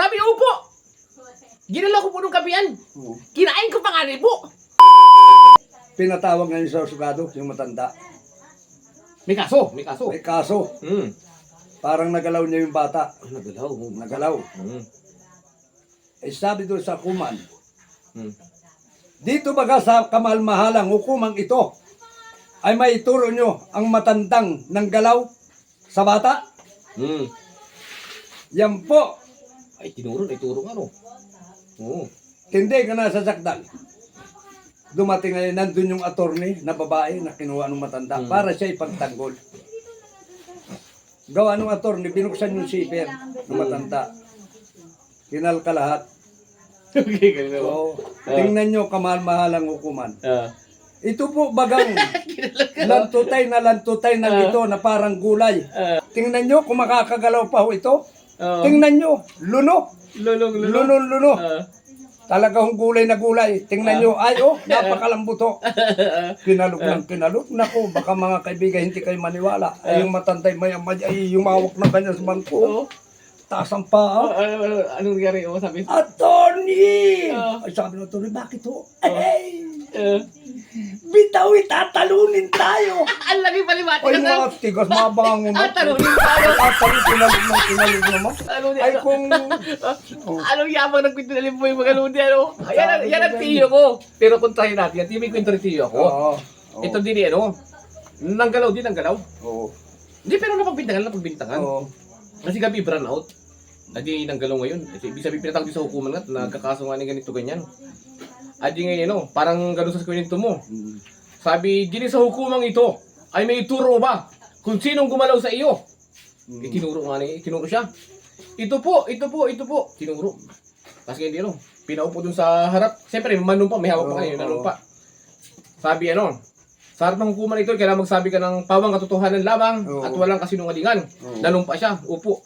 Sabi, upo. Ginalaw ko po nung kapian. Kinain ko pa nga rin po. Pinatawag ngayon sa sugado, yung matanda. May kaso, may kaso. May kaso. Parang nagalaw niya yung bata. Nagalaw. Nagalaw. Eh sabi doon sa kuman, dito baga sa kamalmahalang hukumang ito, ay maituro nyo ang matandang nanggalaw sa bata? Yan po. Ay, tinuro nga no. Oo. Hindi ka nasasaktan. Dumating ngayon, nandun yung attorney na babae na kinuha ng matanda para siya ipagtanggol. Gawa ng attorney, binuksan yung zipper ng matanda. Kinalka lahat. Okay, ganun. So, tingnan nyo kamal-mahalang hukuman. Ito po bagang lantutay na ito na parang gulay. Tingnan nyo kung makakagalaw pa ho ito. Tingnan nyo, luno. Luno. Talagang gulay na gulay. Tingnan nyo, ay napakalambuto. Kinalog. Naku, baka mga kaibigan hindi kayo maniwala. Ay yung matantay ay yumawak na kanya sa bangko. Taas ang paa. Anong nangyari? Sabi? Attorney! Ay sabi ng attorney, bakit ho? Bitaw, tatalunin tayo. Ang lagi pa ni Mati. Ay mga tigas, mabango na. Talunin tayo. Kinalog naman. Ay kung... Anong yabang ng kwento na limpo yung mga ludi, ano? Yan ang tiyo ko. Pero kontrahin natin, yan may kwento rin tiyo ako. Ito din nanggalaw din, nanggalaw. Hindi, pero napagbintangan. Kasi gabi, brown out. Adi nanggalaw ngayon. Ibig sabihin, pinatawag din sa hukuman nga, nagkakaso nga ni ganito, ganyan. Adi ngayon, parang gano'n sa kwento mo. Sabi, din sa hukumang ito, ay may ituro ba kung sinong gumalaw sa iyo? Itinuro siya. Ito po. Tinuro. Kasi hindi pinaupo dun sa harap. Siyempre, manumpa, may hawak pa kayo, nanumpa. Sabi sa harap ng hukuman ito, kailangan magsabi ka ng pawang katotohanan lamang at walang kasinungalingan. Nanumpa siya, upo.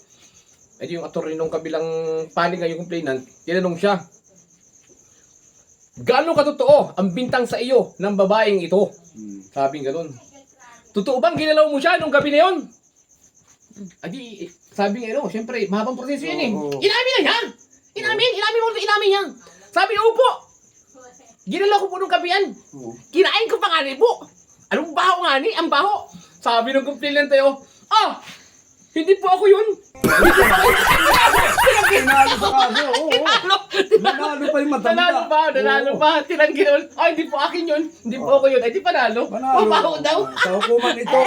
Ito yung attorney nung kabilang panig yung complainant, tinanong siya, gaano katotoo ang bintang sa iyo ng babaeng ito? Sabi gano'n. Totoo bang ginalaw mo siya nung gabi na yun? Adi, sabi nga siyempre, mahabang proseso yan eh. Inamin na niya! Inamin niya! Sabi, upo! Ginalaw ko po nung gabi yan. Kinain ko pa nga rin po. Anong baho nga ni? Ang baho. Sabi ng complainant tayo, hindi po ako yun. Tinalo sa kaso, Nanalo pa yung matanda. Nanalo pa. Tinangginon. Hindi po akin yun. Hindi po ako yun. Ay, di panalo. Mabaho daw. Sa hukuman ito.